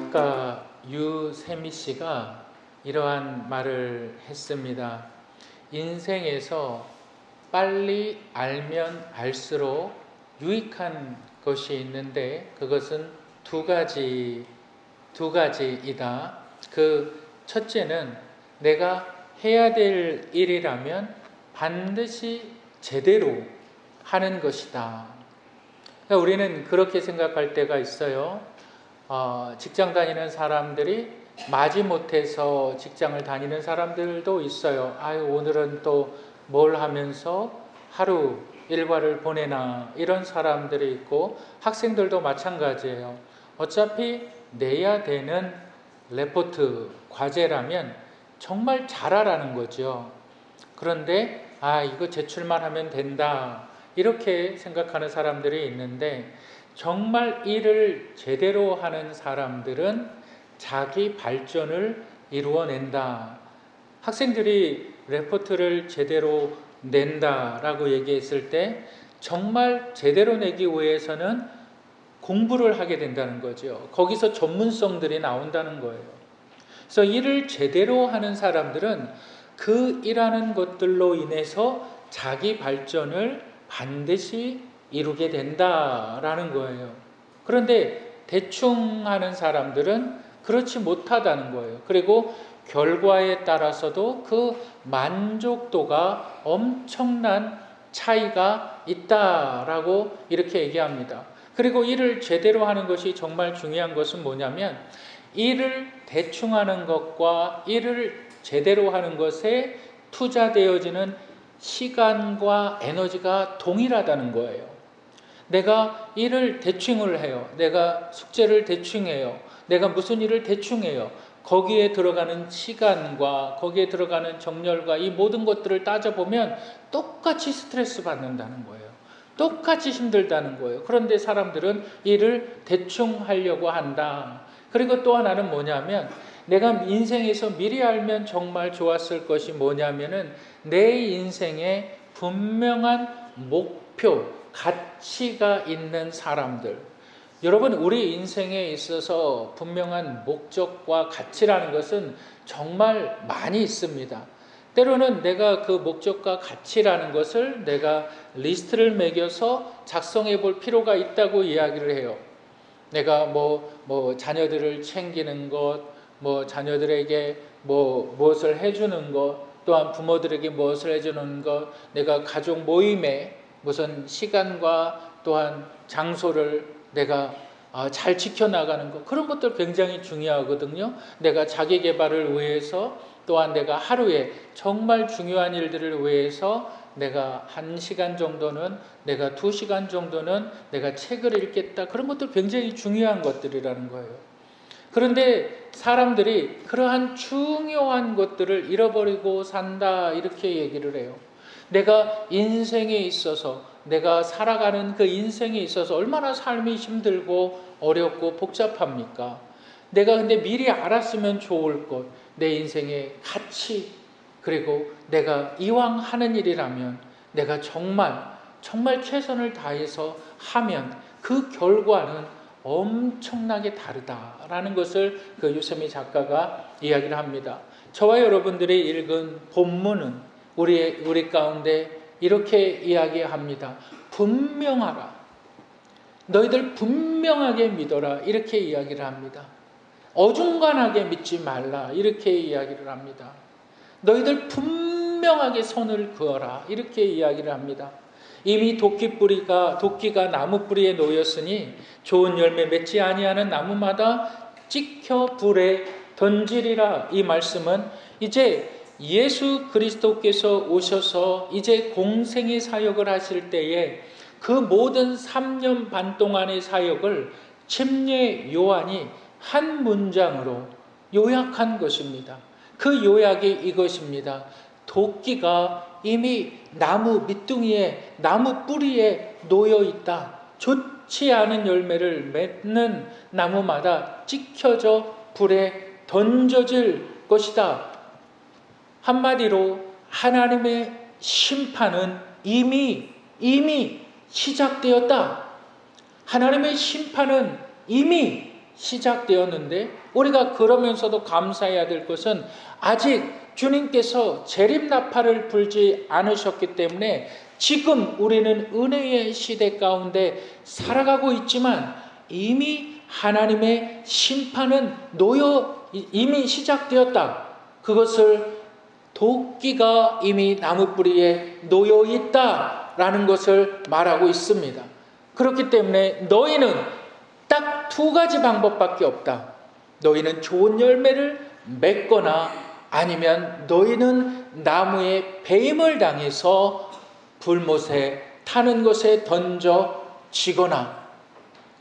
작가 유세미 씨가 이러한 말을 했습니다. 인생에서 빨리 알면 알수록 유익한 것이 있는데 그것은 두 가지이다. 그 첫째는 내가 해야 될 일이라면 반드시 제대로 하는 것이다. 그러니까 우리는 그렇게 생각할 때가 있어요. 직장 다니는 사람들이 마지못해서 직장을 다니는 사람들도 있어요. 오늘은 또 뭘 하면서 하루 일과를 보내나, 이런 사람들이 있고, 학생들도 마찬가지예요. 어차피 내야 되는 레포트, 과제라면 정말 잘하라는 거죠. 그런데 이거 제출만 하면 된다, 이렇게 생각하는 사람들이 있는데, 정말 일을 제대로 하는 사람들은 자기 발전을 이루어낸다. 학생들이 레포트를 제대로 낸다라고 얘기했을 때 정말 제대로 내기 위해서는 공부를 하게 된다는 거죠. 거기서 전문성들이 나온다는 거예요. 그래서 일을 제대로 하는 사람들은 그 일하는 것들로 인해서 자기 발전을 반드시 이루게 된다라는 거예요. 그런데 대충 하는 사람들은 그렇지 못하다는 거예요. 그리고 결과에 따라서도 그 만족도가 엄청난 차이가 있다라고 이렇게 얘기합니다. 그리고 일을 제대로 하는 것이 정말 중요한 것은 뭐냐면, 일을 대충 하는 것과 일을 제대로 하는 것에 투자되어지는 시간과 에너지가 동일하다는 거예요. 내가 일을 대충을 해요. 내가 숙제를 대충 해요. 내가 무슨 일을 대충 해요. 거기에 들어가는 시간과 거기에 들어가는 정열과 이 모든 것들을 따져보면 똑같이 스트레스 받는다는 거예요. 똑같이 힘들다는 거예요. 그런데 사람들은 일을 대충 하려고 한다. 그리고 또 하나는 뭐냐면, 내가 인생에서 미리 알면 정말 좋았을 것이 뭐냐면은, 내 인생에 분명한 목표, 가치가 있는 사람들. 여러분, 우리 인생에 있어서 분명한 목적과 가치라는 것은 정말 많이 있습니다. 때로는 내가 그 목적과 가치라는 것을 내가 리스트를 매겨서 작성해 볼 필요가 있다고 이야기를 해요. 내가 자녀들을 챙기는 것, 자녀들에게 무엇을 해주는 것, 또한 부모들에게 무엇을 해주는 것, 내가 가족 모임에 무슨 시간과 또한 장소를 내가 잘 지켜나가는 것, 그런 것들 굉장히 중요하거든요. 내가 자기 개발을 위해서, 또한 내가 하루에 정말 중요한 일들을 위해서 내가 1시간 정도는, 내가 2시간 정도는 내가 책을 읽겠다. 그런 것들 굉장히 중요한 것들이라는 거예요. 그런데 사람들이 그러한 중요한 것들을 잃어버리고 산다, 이렇게 얘기를 해요. 내가 인생에 있어서, 내가 살아가는 그 인생에 있어서 얼마나 삶이 힘들고 어렵고 복잡합니까? 내가 근데 미리 알았으면 좋을 것, 내 인생의 가치, 그리고 내가 이왕 하는 일이라면 내가 정말 최선을 다해서 하면 그 결과는 엄청나게 다르다라는 것을 그 유세미 작가가 이야기를 합니다. 저와 여러분들이 읽은 본문은 우리 가운데 이렇게 이야기합니다. 분명하라. 너희들 분명하게 믿어라. 이렇게 이야기를 합니다. 어중간하게 믿지 말라. 이렇게 이야기를 합니다. 너희들 분명하게 손을 그어라. 이렇게 이야기를 합니다. 이미 도끼가 나무 뿌리에 놓였으니 좋은 열매 맺지 아니하는 나무마다 찍혀 불에 던지리라. 이 말씀은 이제 예수 그리스도께서 오셔서 이제 공생의 사역을 하실 때에 그 모든 3년 반 동안의 사역을 침례 요한이 한 문장으로 요약한 것입니다. 그 요약이 이것입니다. 도끼가 이미 나무 밑둥이에, 나무 뿌리에 놓여 있다. 좋지 않은 열매를 맺는 나무마다 찍혀져 불에 던져질 것이다. 한마디로 하나님의 심판은 이미 시작되었다. 하나님의 심판은 이미 시작되었는데 우리가 그러면서도 감사해야 될 것은 아직 주님께서 재림나팔을 불지 않으셨기 때문에 지금 우리는 은혜의 시대 가운데 살아가고 있지만 이미 하나님의 심판은 이미 시작되었다. 그것을 도끼가 이미 나무뿌리에 놓여 있다라는 것을 말하고 있습니다. 그렇기 때문에 너희는 딱 두 가지 방법밖에 없다. 너희는 좋은 열매를 맺거나 아니면 너희는 나무에 배임을 당해서 불못에 타는 것에 던져지거나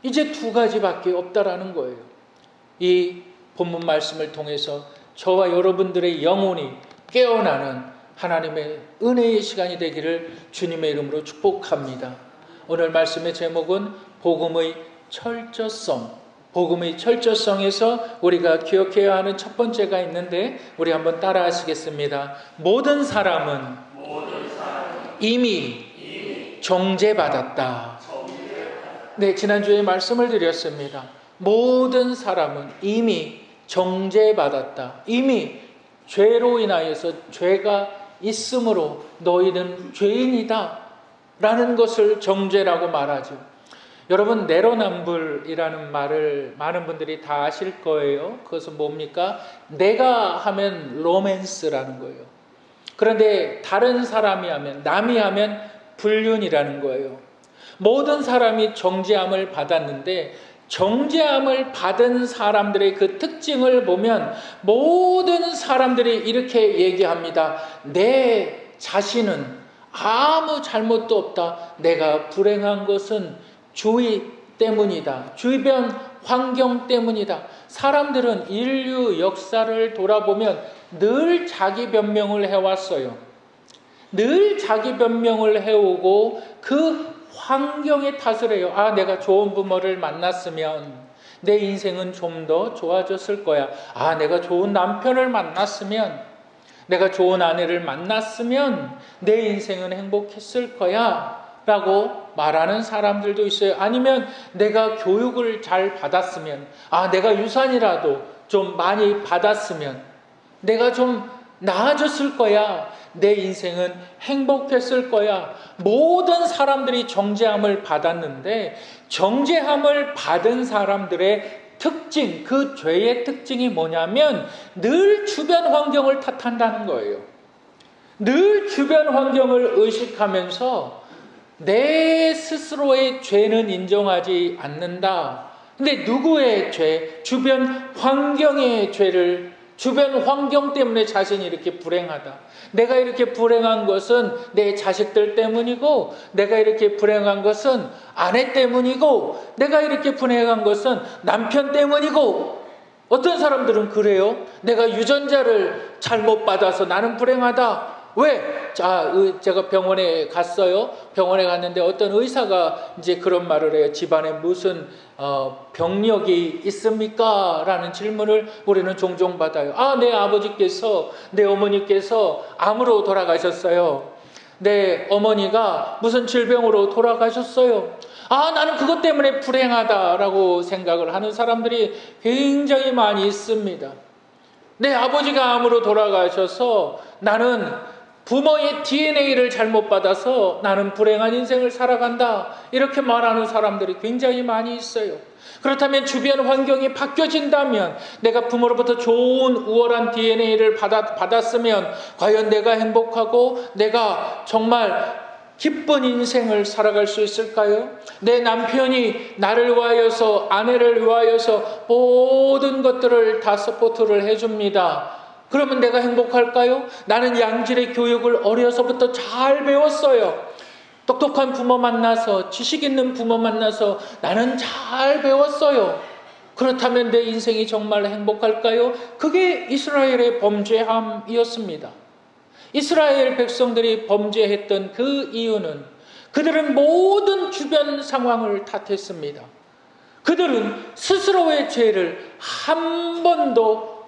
이제 두 가지밖에 없다라는 거예요. 이 본문 말씀을 통해서 저와 여러분들의 영혼이 깨어나는 하나님의 은혜의 시간이 되기를 주님의 이름으로 축복합니다. 오늘 말씀의 제목은 복음의 철저성. 복음의 철저성에서 우리가 기억해야 하는 첫 번째가 있는데 우리 한번 따라 하시겠습니다. 모든 사람은 이미 정죄받았다. 네, 지난주에 말씀을 드렸습니다. 모든 사람은 이미 정죄받았다. 이미 죄로 인하여서 죄가 있으므로 너희는 죄인이다 라는 것을 정죄라고 말하죠. 여러분, 내로남불이라는 말을 많은 분들이 다 아실 거예요. 그것은 뭡니까? 내가 하면 로맨스라는 거예요. 그런데 다른 사람이 하면, 남이 하면 불륜이라는 거예요. 모든 사람이 정죄함을 받았는데 정죄함을 받은 사람들의 그 특징을 보면 모든 사람들이 이렇게 얘기합니다. 내 자신은 아무 잘못도 없다. 내가 불행한 것은 주의 때문이다. 주변 환경 때문이다. 사람들은 인류 역사를 돌아보면 늘 자기 변명을 해왔어요. 늘 자기 변명을 해오고 그 환경의 탓을 해요. 아, 내가 좋은 부모를 만났으면 내 인생은 좀 더 좋아졌을 거야. 아, 내가 좋은 남편을 만났으면, 내가 좋은 아내를 만났으면 내 인생은 행복했을 거야 라고 말하는 사람들도 있어요. 아니면 내가 교육을 잘 받았으면, 아, 내가 유산이라도 좀 많이 받았으면 내가 좀 나아졌을 거야. 내 인생은 행복했을 거야. 모든 사람들이 정죄함을 받았는데 정죄함을 받은 사람들의 특징, 그 죄의 특징이 뭐냐면 늘 주변 환경을 탓한다는 거예요. 늘 주변 환경을 의식하면서 내 스스로의 죄는 인정하지 않는다. 근데 누구의 죄? 주변 환경의 죄를, 주변 환경 때문에 자신이 이렇게 불행하다. 내가 이렇게 불행한 것은 내 자식들 때문이고, 내가 이렇게 불행한 것은 아내 때문이고, 내가 이렇게 불행한 것은 남편 때문이고. 어떤 사람들은 그래요. 내가 유전자를 잘못 받아서 나는 불행하다. 왜? 제가 병원에 갔어요. 병원에 갔는데 어떤 의사가 이제 그런 말을 해요. 집안에 무슨 병력이 있습니까? 라는 질문을 우리는 종종 받아요. 아, 내 아버지께서, 내 어머니께서 암으로 돌아가셨어요. 내 어머니가 무슨 질병으로 돌아가셨어요. 아, 나는 그것 때문에 불행하다라고 생각을 하는 사람들이 굉장히 많이 있습니다. 내 아버지가 암으로 돌아가셔서 나는 부모의 DNA를 잘못 받아서 나는 불행한 인생을 살아간다. 이렇게 말하는 사람들이 굉장히 많이 있어요. 그렇다면 주변 환경이 바뀌어진다면, 내가 부모로부터 좋은 우월한 DNA를 받았으면 과연 내가 행복하고 내가 정말 기쁜 인생을 살아갈 수 있을까요? 내 남편이 나를 위하여서, 아내를 위하여서 모든 것들을 다 서포트를 해줍니다. 그러면 내가 행복할까요? 나는 양질의 교육을 어려서부터 잘 배웠어요. 똑똑한 부모 만나서, 지식 있는 부모 만나서 나는 잘 배웠어요. 그렇다면 내 인생이 정말 행복할까요? 그게 이스라엘의 범죄함이었습니다. 이스라엘 백성들이 범죄했던 그 이유는 그들은 모든 주변 상황을 탓했습니다. 그들은 스스로의 죄를 한 번도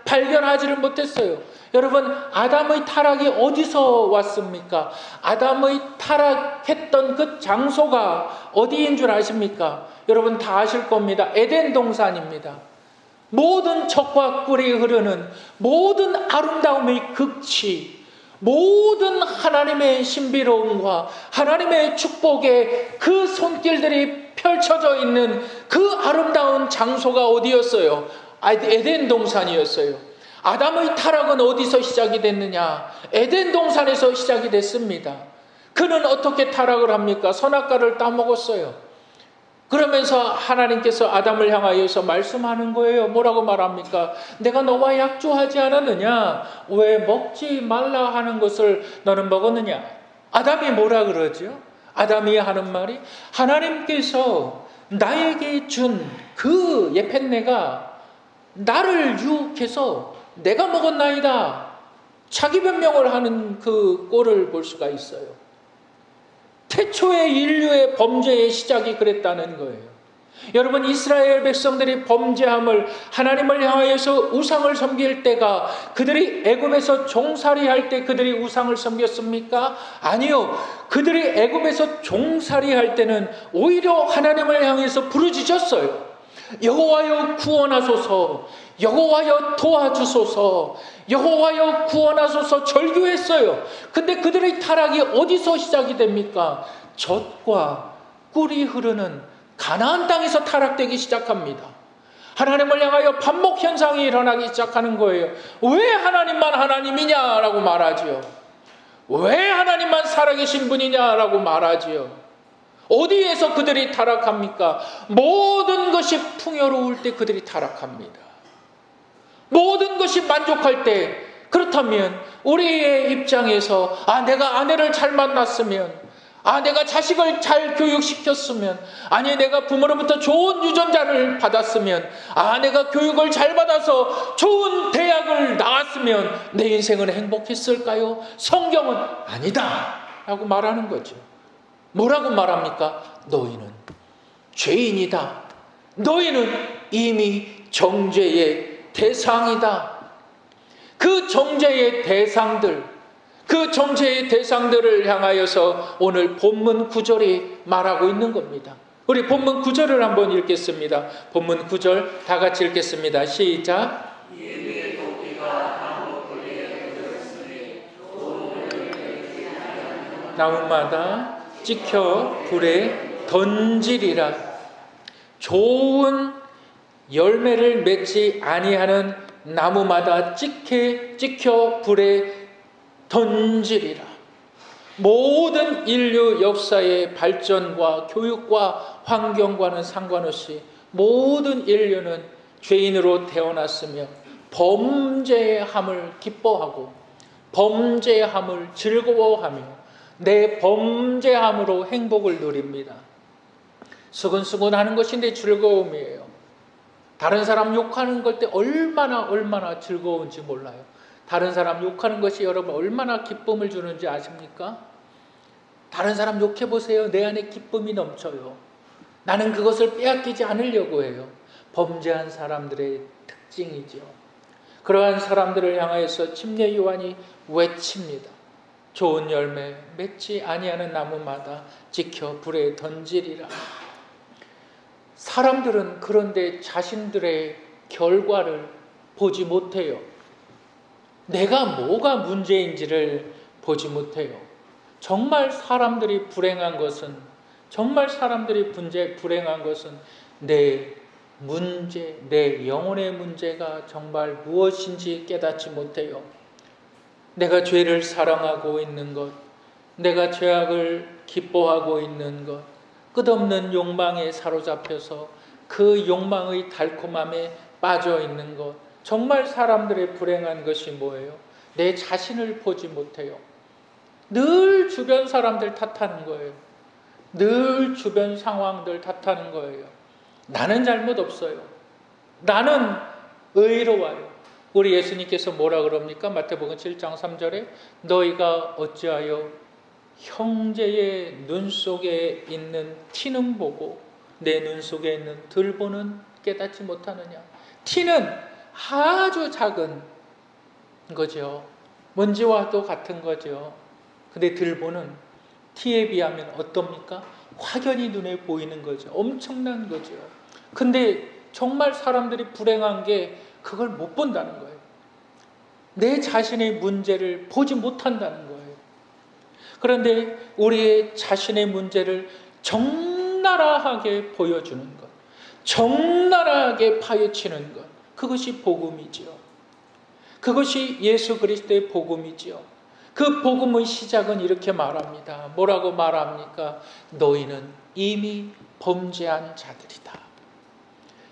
발견하지를 못했어요. 여러분, 아담의 타락이 어디서 왔습니까? 아담의 타락했던 그 장소가 어디인 줄 아십니까? 여러분 다 아실 겁니다. 에덴 동산입니다. 모든 젖과 꿀이 흐르는 모든 아름다움의 극치, 모든 하나님의 신비로움과 하나님의 축복의 그 손길들이 펼쳐져 있는 그 아름다운 장소가 어디였어요? 에덴 동산이었어요. 아담의 타락은 어디서 시작이 됐느냐? 에덴 동산에서 시작이 됐습니다. 그는 어떻게 타락을 합니까? 선악과를 따먹었어요. 그러면서 하나님께서 아담을 향하여서 말씀하는 거예요. 뭐라고 말합니까? 내가 너와 약조하지 않았느냐? 왜 먹지 말라 하는 것을 너는 먹었느냐? 아담이 뭐라 그러죠? 아담이 하는 말이, 하나님께서 나에게 준 그 예편내가 나를 유혹해서 내가 먹었나이다. 자기 변명을 하는 그 꼴을 볼 수가 있어요. 태초의 인류의 범죄의 시작이 그랬다는 거예요. 여러분, 이스라엘 백성들이 범죄함을, 하나님을 향하여서 우상을 섬길 때가, 그들이 애굽에서 종살이할 때 그들이 우상을 섬겼습니까? 아니요. 그들이 애굽에서 종살이할 때는 오히려 하나님을 향해서 부르짖었어요. 여호와여 구원하소서, 여호와여 도와주소서, 여호와여 구원하소서 절규했어요. 근데 그들의 타락이 어디서 시작이 됩니까? 젖과 꿀이 흐르는 가나안 땅에서 타락되기 시작합니다. 하나님을 향하여 반목 현상이 일어나기 시작하는 거예요. 왜 하나님만 하나님이냐라고 말하지요. 왜 하나님만 살아계신 분이냐라고 말하지요. 어디에서 그들이 타락합니까? 모든 것이 풍요로울 때 그들이 타락합니다. 모든 것이 만족할 때, 그렇다면 우리의 입장에서 내가 아내를 잘 만났으면, 내가 자식을 잘 교육시켰으면, 아니 내가 부모로부터 좋은 유전자를 받았으면, 내가 교육을 잘 받아서 좋은 대학을 나왔으면 내 인생은 행복했을까요? 성경은 아니다 라고 말하는 거죠. 뭐라고 말합니까? 너희는 죄인이다. 너희는 이미 정죄의 대상이다. 그 정죄의 대상들, 그 정죄의 대상들을 향하여서 오늘 본문 9절이 말하고 있는 겁니다. 우리 본문 9절을 한번 읽겠습니다. 본문 9절 다 같이 읽겠습니다. 시작. 나무마다 찍혀 불에 던지리라. 좋은 열매를 맺지 아니하는 나무마다 찍혀 불에 던지리라. 모든 인류 역사의 발전과 교육과 환경과는 상관없이 모든 인류는 죄인으로 태어났으며 범죄함을 기뻐하고 범죄함을 즐거워하며 내 범죄함으로 행복을 누립니다. 수근수근하는 것이 내 즐거움이에요. 다른 사람 욕하는 걸 때 얼마나 즐거운지 몰라요. 다른 사람 욕하는 것이 여러분 얼마나 기쁨을 주는지 아십니까? 다른 사람 욕해보세요. 내 안에 기쁨이 넘쳐요. 나는 그것을 빼앗기지 않으려고 해요. 범죄한 사람들의 특징이죠. 그러한 사람들을 향하여서 침례 요한이 외칩니다. 좋은 열매 맺지 아니하는 나무마다 찍혀 불에 던지리라. 사람들은 그런데 자신들의 결과를 보지 못해요. 내가 뭐가 문제인지를 보지 못해요. 정말 사람들이 불행한 것은 내 문제, 내 영혼의 문제가 정말 무엇인지 깨닫지 못해요. 내가 죄를 사랑하고 있는 것, 내가 죄악을 기뻐하고 있는 것, 끝없는 욕망에 사로잡혀서 그 욕망의 달콤함에 빠져 있는 것, 정말 사람들의 불행한 것이 뭐예요? 내 자신을 보지 못해요. 늘 주변 사람들 탓하는 거예요. 늘 주변 상황들 탓하는 거예요. 나는 잘못 없어요. 나는 의로워요. 우리 예수님께서 뭐라 그럽니까? 마태복음 7장 3절에 너희가 어찌하여 형제의 눈 속에 있는 티는 보고 내 눈 속에 있는 들보는 깨닫지 못하느냐. 티는 아주 작은 거죠. 먼지와도 같은 거죠. 근데 들보는 티에 비하면 어떻습니까? 확연히 눈에 보이는 거죠. 엄청난 거죠. 근데 정말 사람들이 불행한 게 그걸 못 본다는 거예요. 내 자신의 문제를 보지 못한다는 거예요. 그런데 우리의 자신의 문제를 적나라하게 보여주는 것, 적나라하게 파헤치는 것, 그것이 복음이지요. 그것이 예수 그리스도의 복음이지요. 그 복음의 시작은 이렇게 말합니다. 뭐라고 말합니까? 너희는 이미 범죄한 자들이다.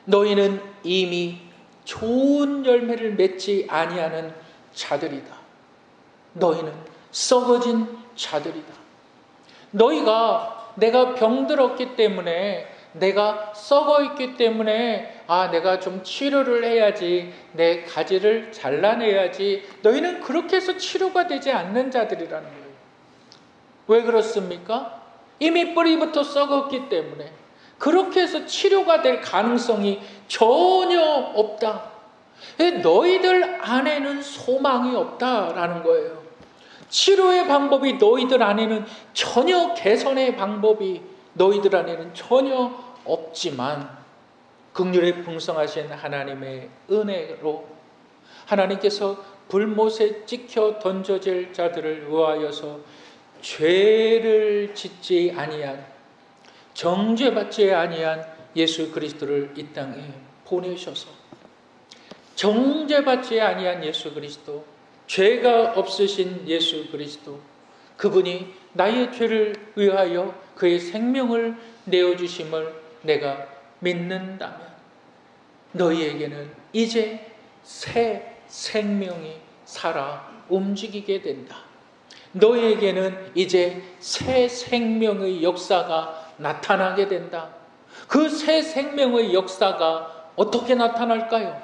너희는 이미 좋은 열매를 맺지 아니하는 자들이다. 너희는 썩어진 자들이다. 너희가 내가 병들었기 때문에, 내가 썩어있기 때문에 내가 좀 치료를 해야지, 내 가지를 잘라내야지, 너희는 그렇게 해서 치료가 되지 않는 자들이라는 거예요. 왜 그렇습니까? 이미 뿌리부터 썩었기 때문에 그렇게 해서 치료가 될 가능성이 전혀 없다. 너희들 안에는 소망이 없다라는 거예요. 치료의 방법이 너희들 안에는 전혀, 개선의 방법이 너희들 안에는 전혀 없지만, 긍휼에 풍성하신 하나님의 은혜로 하나님께서 불못에 찍혀 던져질 자들을 위하여서 죄를 짓지 아니한, 정죄받지 아니한 예수 그리스도를 이 땅에 보내셔서, 정죄받지 아니한 예수 그리스도, 죄가 없으신 예수 그리스도, 그분이 나의 죄를 위하여 그의 생명을 내어주심을 내가 믿는다면 너희에게는 이제 새 생명이 살아 움직이게 된다. 너희에게는 이제 새 생명의 역사가 나타나게 된다. 그 새 생명의 역사가 어떻게 나타날까요?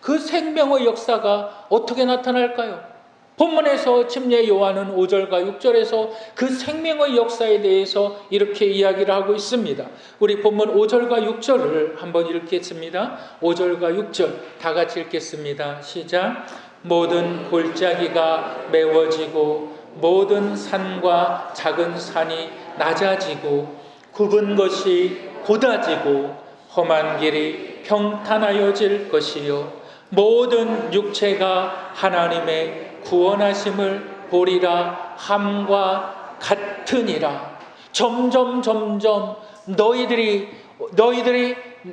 그 생명의 역사가 어떻게 나타날까요? 본문에서 침례 요한은 5절과 6절에서 그 생명의 역사에 대해서 이렇게 이야기를 하고 있습니다. 우리 본문 5절과 6절을 한번 읽겠습니다. 5절과 6절 다 같이 읽겠습니다. 시작. 모든 골짜기가 메워지고 모든 산과 작은 산이 낮아지고 굽은 것이 곧아지고 험한 길이 평탄하여질 것이요 모든 육체가 하나님의 구원하심을 보리라 함과 같으니라. 점점 너희들이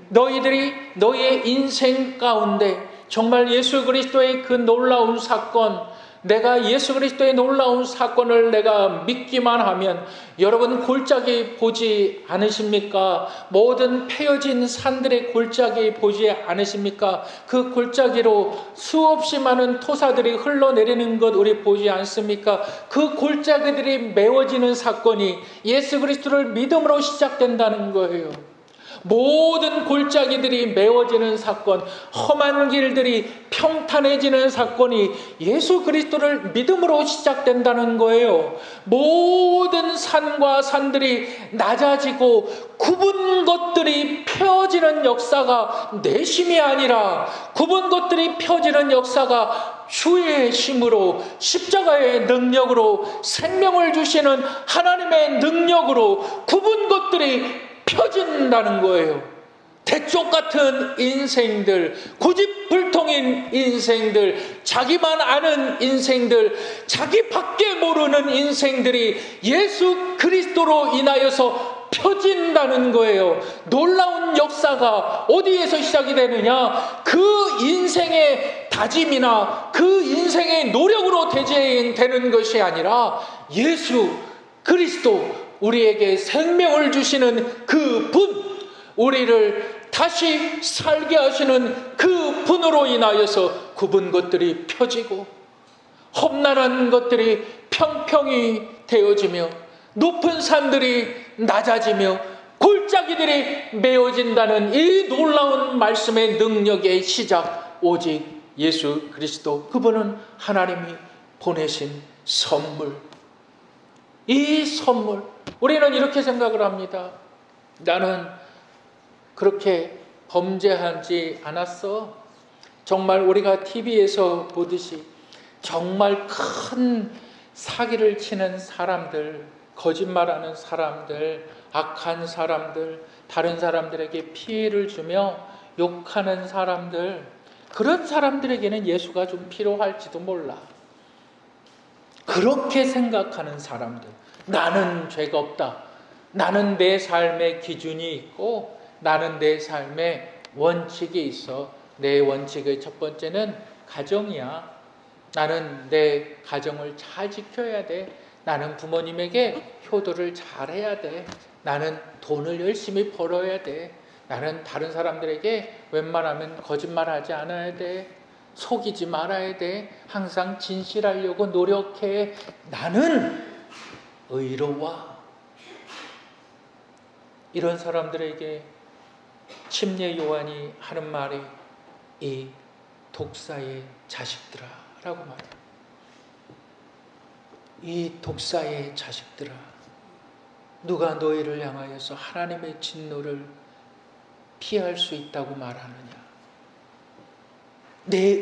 너희의 인생 가운데 정말 예수 그리스도의 그 놀라운 사건, 내가 예수 그리스도의 놀라운 사건을 내가 믿기만 하면 여러분 골짜기 보지 않으십니까? 모든 패여진 산들의 골짜기 보지 않으십니까? 그 골짜기로 수없이 많은 토사들이 흘러내리는 것 우리 보지 않습니까? 그 골짜기들이 메워지는 사건이 예수 그리스도를 믿음으로 시작된다는 거예요. 모든 골짜기들이 메워지는 사건, 험한 길들이 평탄해지는 사건이 예수 그리스도를 믿음으로 시작된다는 거예요. 모든 산과 산들이 낮아지고 굽은 것들이 펴지는 역사가 내심이 아니라 굽은 것들이 펴지는 역사가 주의 힘으로, 십자가의 능력으로, 생명을 주시는 하나님의 능력으로 굽은 것들이 펴진다는 거예요. 대쪽 같은 인생들, 고집불통인 인생들, 자기만 아는 인생들, 자기밖에 모르는 인생들이 예수 그리스도로 인하여서 펴진다는 거예요. 놀라운 역사가 어디에서 시작이 되느냐? 그 인생의 다짐이나 그 인생의 노력으로 되는 것이 아니라 예수 그리스도, 우리에게 생명을 주시는 그 분, 우리를 다시 살게 하시는 그 분으로 인하여서 굽은 것들이 펴지고 험난한 것들이 평평히 되어지며 높은 산들이 낮아지며 골짜기들이 메워진다는 이 놀라운 말씀의 능력의 시작, 오직 예수 그리스도, 그분은 하나님이 보내신 선물. 이 선물, 우리는 이렇게 생각을 합니다. 나는 그렇게 범죄하지 않았어. 정말 우리가 TV에서 보듯이 정말 큰 사기를 치는 사람들, 거짓말하는 사람들, 악한 사람들, 다른 사람들에게 피해를 주며 욕하는 사람들, 그런 사람들에게는 예수가 좀 필요할지도 몰라. 그렇게 생각하는 사람들, 나는 죄가 없다, 나는 내 삶의 기준이 있고 나는 내 삶의 원칙이 있어. 내 원칙의 첫 번째는 가정이야. 나는 내 가정을 잘 지켜야 돼. 나는 부모님에게 효도를 잘해야 돼. 나는 돈을 열심히 벌어야 돼. 나는 다른 사람들에게 웬만하면 거짓말하지 않아야 돼. 속이지 말아야 돼. 항상 진실하려고 노력해. 나는 의로워. 이런 사람들에게 침례 요한이 하는 말이 이 독사의 자식들아 라고 말해요. 이 독사의 자식들아, 누가 너희를 향하여서 하나님의 진노를 피할 수 있다고 말하느냐. 내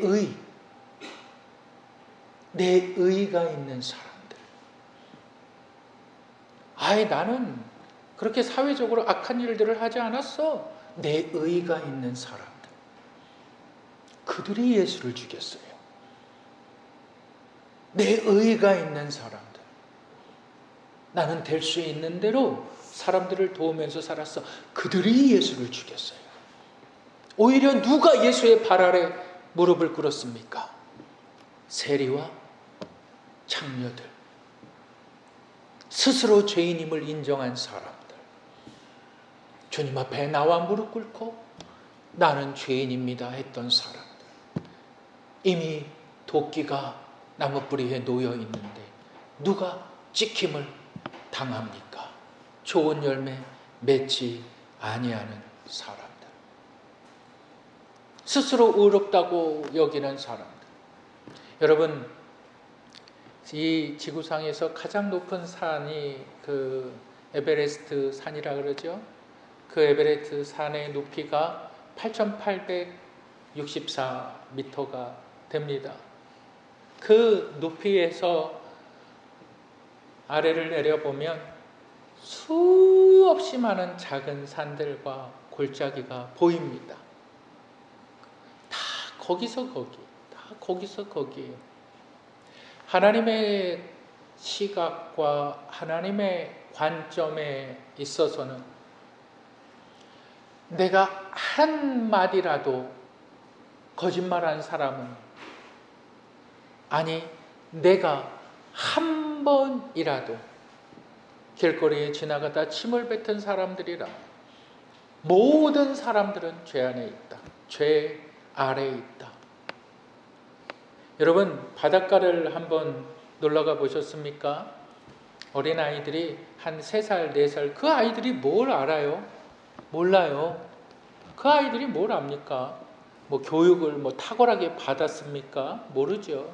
의가 있는 사람들. 아예 나는 그렇게 사회적으로 악한 일들을 하지 않았어. 내 의가 있는 사람들. 그들이 예수를 죽였어요. 내 의가 있는 사람들. 나는 될 수 있는 대로 사람들을 도우면서 살았어. 그들이 예수를 죽였어요. 오히려 누가 예수의 발 아래 무릎을 꿇었습니까? 세리와 창녀들. 스스로 죄인임을 인정한 사람들. 주님 앞에 나와 무릎 꿇고 나는 죄인입니다 했던 사람들. 이미 도끼가 나무뿌리에 놓여 있는데 누가 찍힘을 당합니까? 좋은 열매 맺지 아니하는 사람들. 스스로 의롭다고 여기는 사람들. 여러분, 이 지구상에서 가장 높은 산이 그 에베레스트 산이라 그러죠. 그 에베레스트 산의 높이가 8,864m가 됩니다. 그 높이에서 아래를 내려보면 수없이 많은 작은 산들과 골짜기가 보입니다. 다 거기서 거기예요. 하나님의 시각과 하나님의 관점에 있어서는 내가 한마디라도 거짓말한 사람은, 아니 내가 한 번이라도 길거리에 지나가다 침을 뱉은 사람들이라, 모든 사람들은 죄 안에 있다. 죄 아래에 있다. 여러분, 바닷가를 한번 놀러가 보셨습니까? 어린아이들이 한 3살, 4살, 그 아이들이 뭘 알아요? 몰라요. 그 아이들이 뭘 압니까? 뭐 교육을 탁월하게 받았습니까? 모르죠.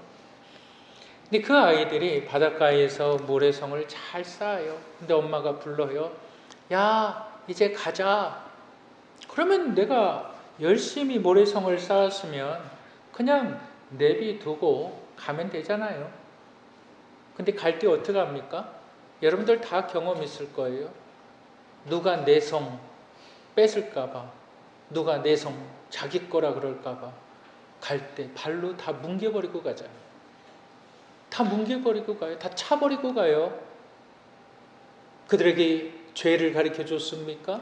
근데 그 아이들이 바닷가에서 모래성을 잘 쌓아요. 근데 엄마가 불러요. 야, 이제 가자. 그러면 내가 열심히 모래성을 쌓았으면 그냥 내비두고 가면 되잖아요. 근데 갈 때 어떻게 합니까? 여러분들 다 경험 있을 거예요. 누가 내 성 뺏을까봐, 누가 내 성 자기 거라 그럴까봐 갈 때 발로 다 뭉개버리고 가잖아요. 다 뭉개버리고 가요. 다 차버리고 가요. 그들에게 죄를 가르쳐 줬습니까?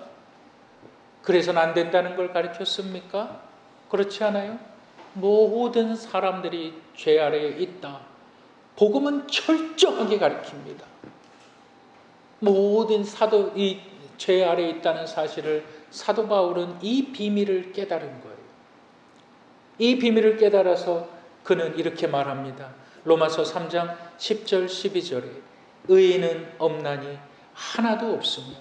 그래서는 안 된다는 걸 가르쳤습니까? 그렇지 않아요? 모든 사람들이 죄 아래에 있다. 복음은 철저하게 가르칩니다. 모든 이 죄 아래에 있다는 사실을 사도 바울은 이 비밀을 깨달은 거예요. 이 비밀을 깨달아서 그는 이렇게 말합니다. 로마서 3장 10절 12절에 의인은 없나니 하나도 없으며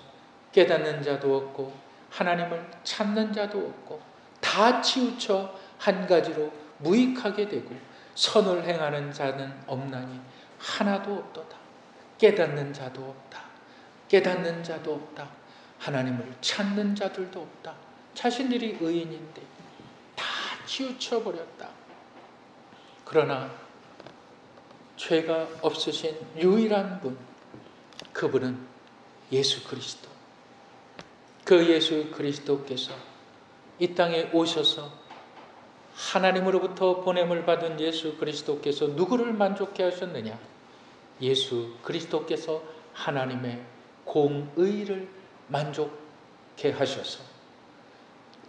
깨닫는 자도 없고 하나님을 찾는 자도 없고 다 치우쳐 한 가지로 무익하게 되고 선을 행하는 자는 없나니 하나도 없도다. 깨닫는 자도 없다. 깨닫는 자도 없다. 하나님을 찾는 자들도 없다. 자신들이 의인인데 다 치우쳐 버렸다. 그러나 죄가 없으신 유일한 분, 그분은 예수 그리스도. 그 예수 그리스도께서 이 땅에 오셔서 하나님으로부터 보냄을 받은 예수 그리스도께서 누구를 만족케 하셨느냐? 예수 그리스도께서 하나님의 공의를 만족케 하셔서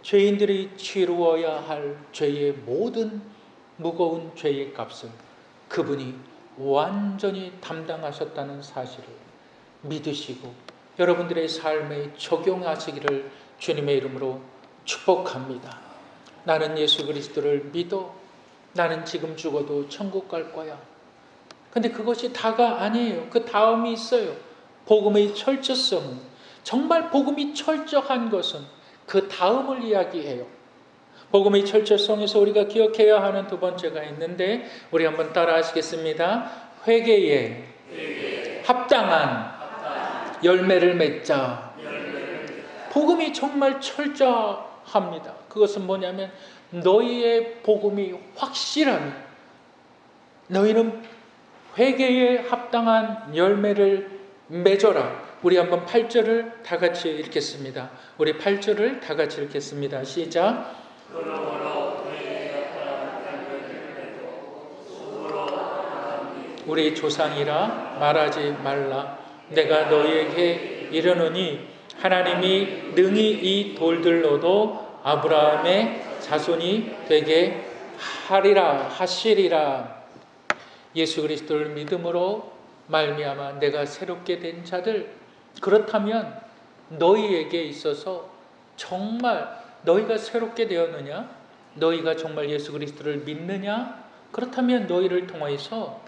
죄인들이 치루어야 할 죄의 모든 무거운 죄의 값을 그분이 완전히 담당하셨다는 사실을 믿으시고 여러분들의 삶에 적용하시기를 주님의 이름으로 축복합니다. 나는 예수 그리스도를 믿어. 나는 지금 죽어도 천국 갈 거야. 근데 그것이 다가 아니에요. 그 다음이 있어요. 복음의 철저성은, 정말 복음이 철저한 것은 그 다음을 이야기해요. 복음의 철저성에서 우리가 기억해야 하는 두 번째가 있는데 우리 한번 따라 하시겠습니다. 회개에 합당한 열매를 맺자. 복음이 정말 철저합니다. 그것은 뭐냐면 너희의 복음이 확실하면 너희는 회개에 합당한 열매를 맺어라. 우리 한번 8절을 다 같이 읽겠습니다. 우리 8절을 다 같이 읽겠습니다. 시작. 우리 조상이라 말하지 말라. 내가 너희에게 이르노니 하나님이 능히 이 돌들로도 아브라함의 자손이 되게 하시리라. 예수 그리스도를 믿음으로 말미암아 내가 새롭게 된 자들, 그렇다면 너희에게 있어서 정말 너희가 새롭게 되었느냐? 너희가 정말 예수 그리스도를 믿느냐? 그렇다면 너희를 통해서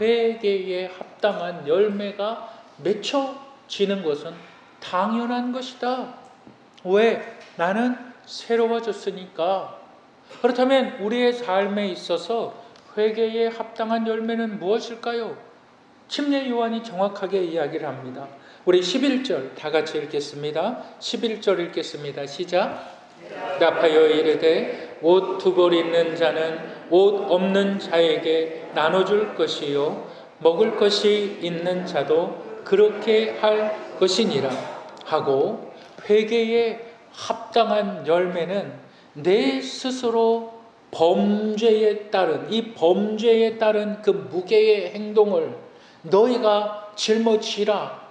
회개에 합당한 열매가 맺혀지는 것은 당연한 것이다. 왜? 나는 새로워졌으니까. 그렇다면 우리의 삶에 있어서 회개에 합당한 열매는 무엇일까요? 침례 요한이 정확하게 이야기를 합니다. 우리 11절 다 같이 읽겠습니다. 11절 읽겠습니다. 시작. 답하여 이르되 옷 두 벌 있는 자는 옷 없는 자에게 나눠줄 것이요 먹을 것이 있는 자도 그렇게 할 것이니라 하고, 회개에 합당한 열매는 내 스스로 범죄에 따른, 이 범죄에 따른 그 무게의 행동을 너희가 짊어지라.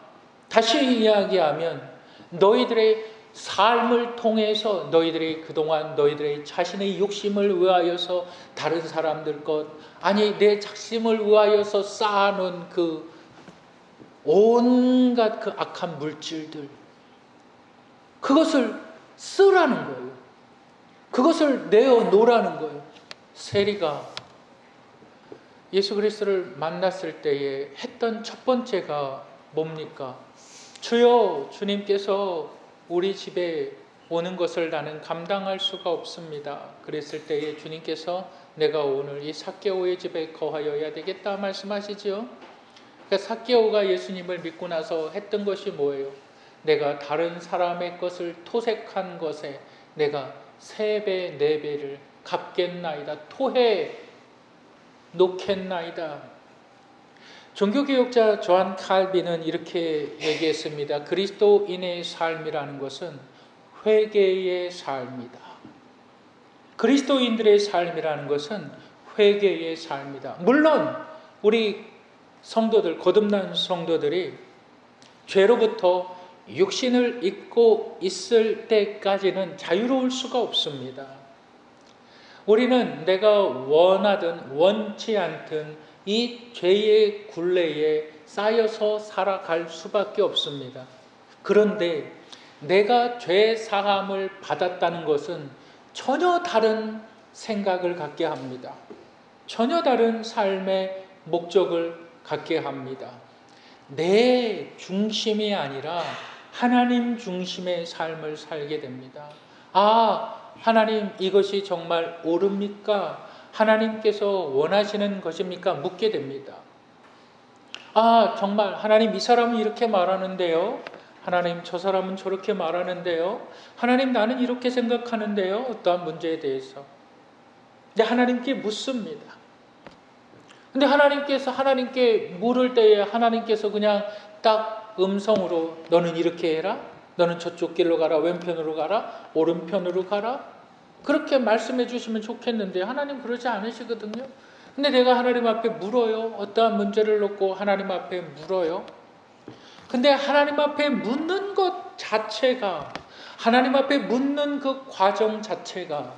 다시 이야기하면 너희들의 삶을 통해서 너희들이 그동안 너희들의 자신의 욕심을 위하여서 다른 사람들 것, 아니 내 자신을 위하여서 쌓아놓은 그 온갖 그 악한 물질들, 그것을 쓰라는 거예요. 그것을 내어놓으라는 거예요. 세리가 예수 그리스도를 만났을 때에 했던 첫 번째가 뭡니까? 주여, 주님께서 우리 집에 오는 것을 나는 감당할 수가 없습니다. 그랬을 때에 주님께서 내가 오늘 이 삭개오의 집에 거하여야 되겠다 말씀하시죠. 그러니까 삭개오가 예수님을 믿고 나서 했던 것이 뭐예요? 내가 다른 사람의 것을 토색한 것에 내가 3배, 4배를 갚겠나이다. 토해 놓겠나이다. 종교개혁자 조한 칼빈은 이렇게 얘기했습니다. 그리스도인의 삶이라는 것은 회개의 삶이다. 그리스도인들의 삶이라는 것은 회개의 삶이다. 물론 우리 성도들, 거듭난 성도들이 죄로부터 육신을 입고 있을 때까지는 자유로울 수가 없습니다. 우리는 내가 원하든 원치 않든 이 죄의 굴레에 쌓여서 살아갈 수밖에 없습니다. 그런데 내가 죄 사함을 받았다는 것은 전혀 다른 생각을 갖게 합니다. 전혀 다른 삶의 목적을 갖게 합니다. 내 중심이 아니라 하나님 중심의 삶을 살게 됩니다. 아, 하나님 이것이 정말 옳습니까? 하나님께서 원하시는 것입니까? 묻게 됩니다. 아, 정말 하나님 이 사람은 이렇게 말하는데요. 하나님 저 사람은 저렇게 말하는데요. 하나님 나는 이렇게 생각하는데요. 어떠한 문제에 대해서. 근데 하나님께 묻습니다. 근데 하나님께 물을 때에 하나님께서 그냥 딱 음성으로 너는 이렇게 해라, 너는 저쪽 길로 가라, 왼편으로 가라, 오른편으로 가라, 그렇게 말씀해 주시면 좋겠는데 하나님 그러지 않으시거든요. 근데 내가 하나님 앞에 물어요. 어떠한 문제를 놓고 하나님 앞에 물어요. 근데 하나님 앞에 묻는 것 자체가, 하나님 앞에 묻는 그 과정 자체가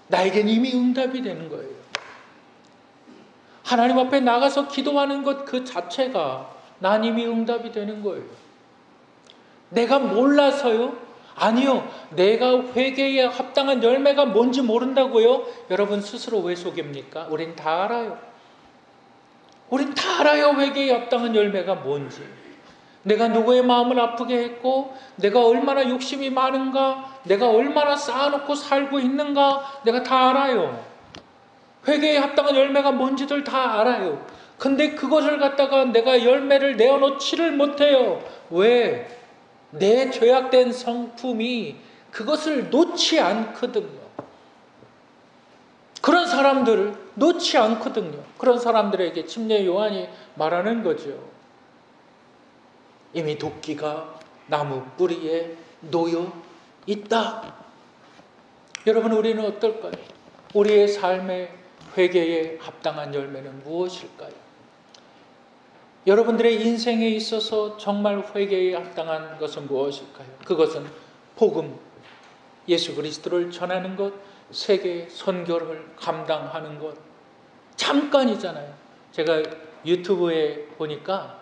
나에겐 이미 응답이 되는 거예요. 하나님 앞에 나가서 기도하는 것 그 자체가 난 이미 응답이 되는 거예요. 내가 몰라서요? 아니요. 내가 회개에 합당한 열매가 뭔지 모른다고요? 여러분 스스로 왜 속입니까? 우린 다 알아요. 우린 다 알아요. 회개에 합당한 열매가 뭔지. 내가 누구의 마음을 아프게 했고, 내가 얼마나 욕심이 많은가, 내가 얼마나 쌓아놓고 살고 있는가, 내가 다 알아요. 회개에 합당한 열매가 뭔지들 다 알아요. 근데 그것을 갖다가 내가 열매를 내어놓지를 못해요. 왜? 내 죄악된 성품이 그것을 놓지 않거든요. 그런 사람들을 놓지 않거든요. 그런 사람들에게 침례 요한이 말하는 거죠. 이미 도끼가 나무 뿌리에 놓여 있다. 여러분, 우리는 어떨까요? 우리의 삶의 회개에 합당한 열매는 무엇일까요? 여러분들의 인생에 있어서 정말 회개에 합당한 것은 무엇일까요? 그것은 복음, 예수 그리스도를 전하는 것, 세계 선교를 감당하는 것. 잠깐이잖아요. 제가 유튜브에 보니까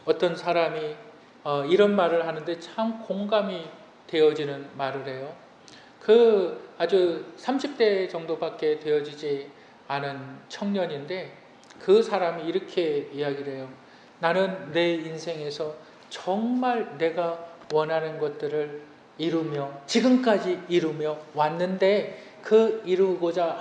어떤 사람이 이런 말을 하는데 참 공감이 되어지는 말을 해요. 그 아주 30대 정도밖에 되어지지 않은 청년인데 그 사람이 이렇게 이야기를 해요. 나는 내 인생에서 정말 내가 원하는 것들을 지금까지 이루며 왔는데 그 이루고자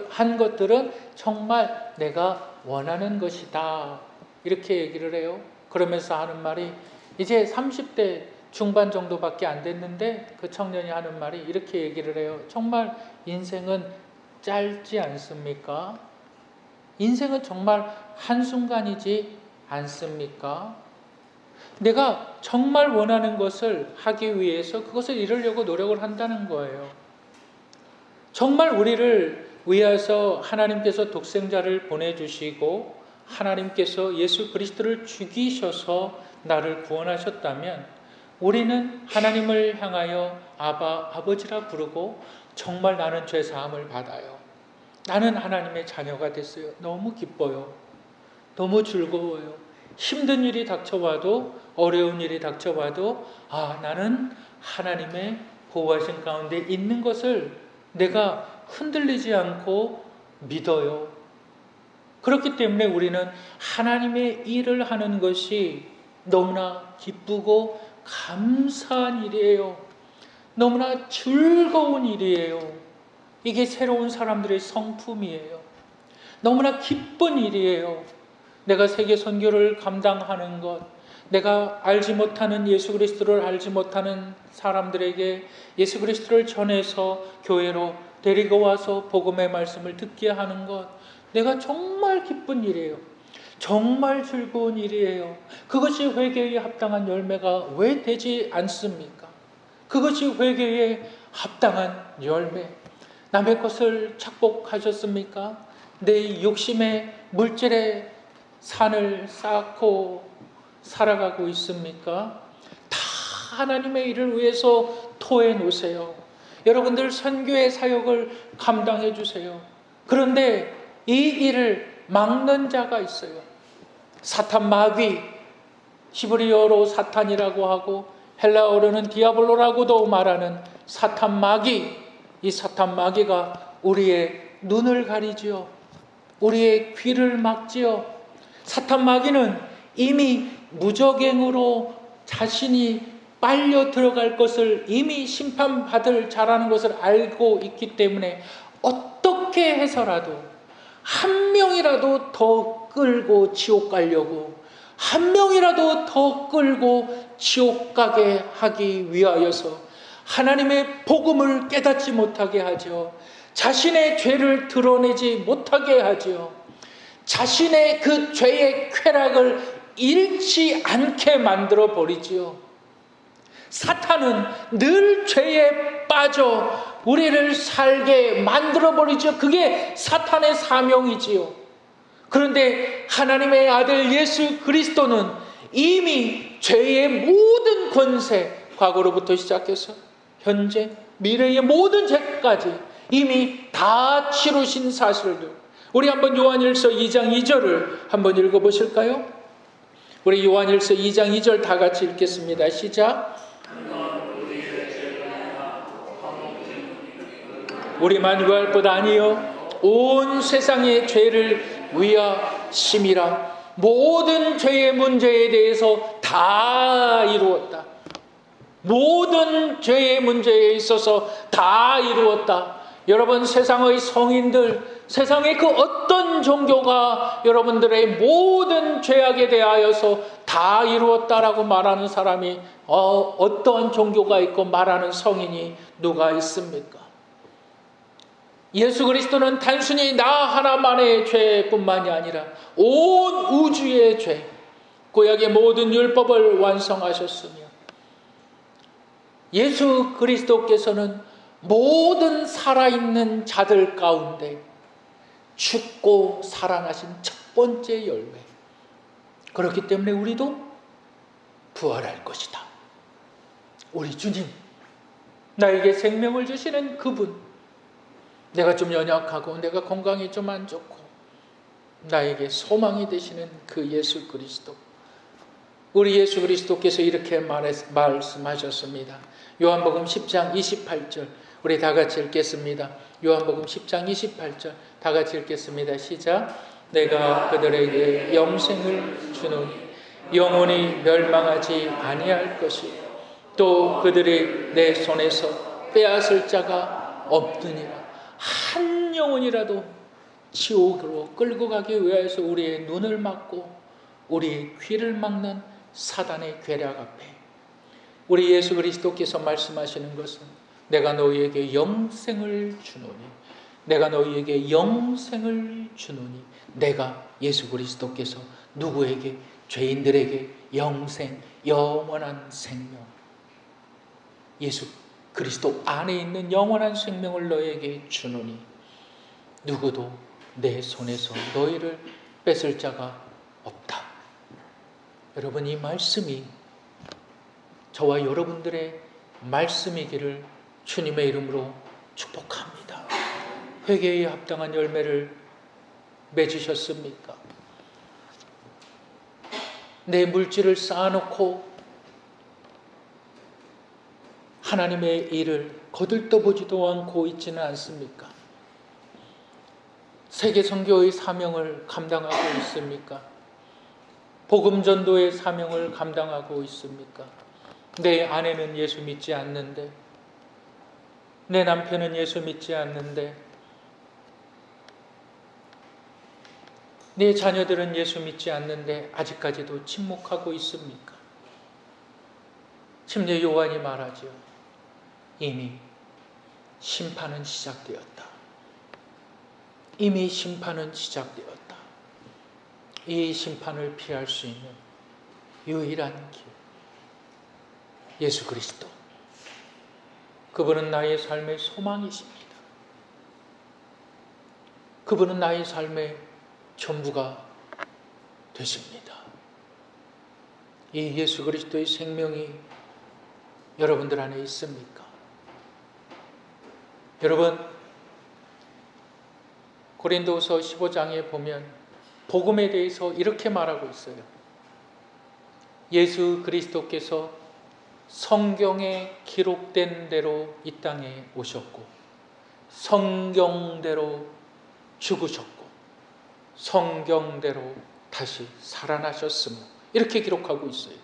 한 것들은 정말 내가 원하는 것이다. 이렇게 얘기를 해요. 그러면서 하는 말이, 이제 30대 중반 정도밖에 안 됐는데 그 청년이 하는 말이 이렇게 얘기를 해요. 정말 인생은 짧지 않습니까? 인생은 정말 한순간이지 않습니까? 내가 정말 원하는 것을 하기 위해서 그것을 이루려고 노력을 한다는 거예요. 정말 우리를 위해서 하나님께서 독생자를 보내주시고 하나님께서 예수 그리스도를 죽이셔서 나를 구원하셨다면 우리는 하나님을 향하여 아버지라 부르고 정말 나는 죄사함을 받아요. 나는 하나님의 자녀가 됐어요. 너무 기뻐요. 너무 즐거워요. 힘든 일이 닥쳐와도, 어려운 일이 닥쳐와도 나는 하나님의 보호하신 가운데 있는 것을 내가 흔들리지 않고 믿어요. 그렇기 때문에 우리는 하나님의 일을 하는 것이 너무나 기쁘고 감사한 일이에요. 너무나 즐거운 일이에요. 이게 새로운 사람들의 성품이에요. 너무나 기쁜 일이에요. 내가 세계 선교를 감당하는 것, 내가 알지 못하는 예수 그리스도를 알지 못하는 사람들에게 예수 그리스도를 전해서 교회로 데리고 와서 복음의 말씀을 듣게 하는 것, 내가 정말 기쁜 일이에요. 정말 즐거운 일이에요. 그것이 회개에 합당한 열매가 왜 되지 않습니까? 그것이 회개에 합당한 열매. 남의 것을 착복하셨습니까? 내 욕심의 물질의 산을 쌓고 살아가고 있습니까? 다 하나님의 일을 위해서 토해 놓으세요. 여러분들 선교의 사역을 감당해 주세요. 그런데 이 일을 막는 자가 있어요. 사탄 마귀, 히브리어로 사탄이라고 하고 헬라어로는 디아블로라고도 말하는 사탄 마귀. 이 사탄 마귀가 우리의 눈을 가리지요. 우리의 귀를 막지요. 사탄 마귀는 이미 무적행으로 자신이 빨려 들어갈 것을 이미 심판받을 자라는 것을 알고 있기 때문에 어떻게 해서라도 한 명이라도 더 끌고 지옥 가려고, 한 명이라도 더 끌고 지옥 가게 하기 위하여서 하나님의 복음을 깨닫지 못하게 하죠. 자신의 죄를 드러내지 못하게 하죠. 자신의 그 죄의 쾌락을 잃지 않게 만들어 버리지요. 사탄은 늘 죄에 빠져 우리를 살게 만들어 버리죠. 그게 사탄의 사명이지요. 그런데 하나님의 아들 예수 그리스도는 이미 죄의 모든 권세, 과거로부터 시작해서 현재, 미래의 모든 죄까지 이미 다 치루신 사실들. 우리 한번 요한일서 2장 2절을 한번 읽어보실까요? 우리 요한일서 2장 2절 다 같이 읽겠습니다. 시작. 우리만 위할 것 아니요 온 세상의 죄를 위하심이라. 모든 죄의 문제에 대해서 다 이루었다. 모든 죄의 문제에 있어서 다 이루었다. 여러분, 세상의 성인들, 세상의 그 어떤 종교가 여러분들의 모든 죄악에 대하여서 다 이루었다라고 말하는 사람이 어떠한 종교가 있고 말하는 성인이 누가 있습니까? 예수 그리스도는 단순히 나 하나만의 죄뿐만이 아니라 온 우주의 죄, 구약의 모든 율법을 완성하셨으며 예수 그리스도께서는 모든 살아있는 자들 가운데 죽고 살아나신 첫 번째 열매. 그렇기 때문에 우리도 부활할 것이다. 우리 주님, 나에게 생명을 주시는 그분, 내가 좀 연약하고 내가 건강이 좀 안 좋고 나에게 소망이 되시는 그 예수 그리스도, 우리 예수 그리스도께서 이렇게 말씀하셨습니다. 요한복음 10장 28절 우리 다 같이 읽겠습니다. 요한복음 10장 28절 다 같이 읽겠습니다. 시작. 내가 그들에게 영생을 주노니 영원히 멸망하지 아니할 것이 또 그들이 내 손에서 빼앗을 자가 없느니라. 한 영혼이라도 지옥으로 끌고 가기 위해서 우리의 눈을 막고 우리의 귀를 막는 사단의 괴력 앞에 우리 예수 그리스도께서 말씀하시는 것은 내가 너희에게 영생을 주노니, 내가 너희에게 영생을 주노니, 내가 예수 그리스도께서 누구에게? 죄인들에게 영생, 영원한 생명, 예수 그리스도 안에 있는 영원한 생명을 너희에게 주노니 누구도 내 손에서 너희를 뺏을 자가 없다. 여러분, 이 말씀이 저와 여러분들의 말씀이기를 주님의 이름으로 축복합니다. 회개에 합당한 열매를 맺으셨습니까? 내 물질을 쌓아놓고 하나님의 일을 거들떠보지도 않고 있지는 않습니까? 세계 선교의 사명을 감당하고 있습니까? 복음 전도의 사명을 감당하고 있습니까? 내 아내는 예수 믿지 않는데, 내 남편은 예수 믿지 않는데, 내 자녀들은 예수 믿지 않는데 아직까지도 침묵하고 있습니까? 심지어 요한이 말하죠. 이미 심판은 시작되었다. 이미 심판은 시작되었다. 이 심판을 피할 수 있는 유일한 길, 예수 그리스도. 그분은 나의 삶의 소망이십니다. 그분은 나의 삶의 전부가 되십니다. 이 예수 그리스도의 생명이 여러분들 안에 있습니까? 여러분, 고린도후서 15장에 보면 복음에 대해서 이렇게 말하고 있어요. 예수 그리스도께서 성경에 기록된 대로 이 땅에 오셨고 성경대로 죽으셨고 성경대로 다시 살아나셨으며, 이렇게 기록하고 있어요.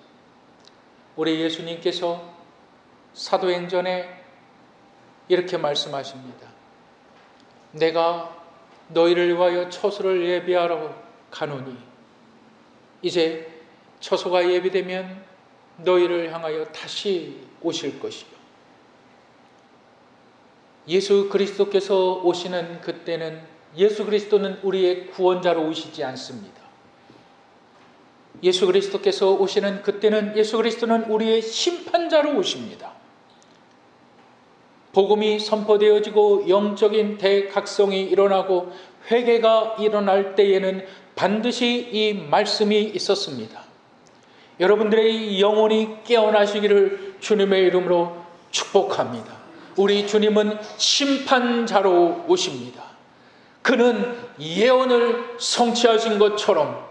우리 예수님께서 사도행전에 이렇게 말씀하십니다. 내가 너희를 위하여 처소를 예비하러 가노니 이제 처소가 예비되면 너희를 향하여 다시 오실 것이요. 예수 그리스도께서 오시는 그때는 예수 그리스도는 우리의 구원자로 오시지 않습니다. 예수 그리스도께서 오시는 그때는 예수 그리스도는 우리의 심판자로 오십니다. 복음이 선포되어지고 영적인 대각성이 일어나고 회개가 일어날 때에는 반드시 이 말씀이 있었습니다. 여러분들의 영혼이 깨어나시기를 주님의 이름으로 축복합니다. 우리 주님은 심판자로 오십니다. 그는 예언을 성취하신 것처럼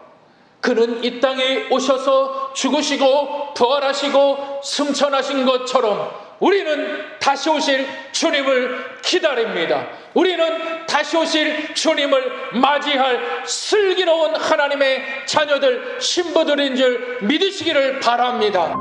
그는 이 땅에 오셔서 죽으시고 부활하시고 승천하신 것처럼 우리는 다시 오실 주님을 기다립니다. 우리는 다시 오실 주님을 맞이할 슬기로운 하나님의 자녀들, 신부들인 줄 믿으시기를 바랍니다.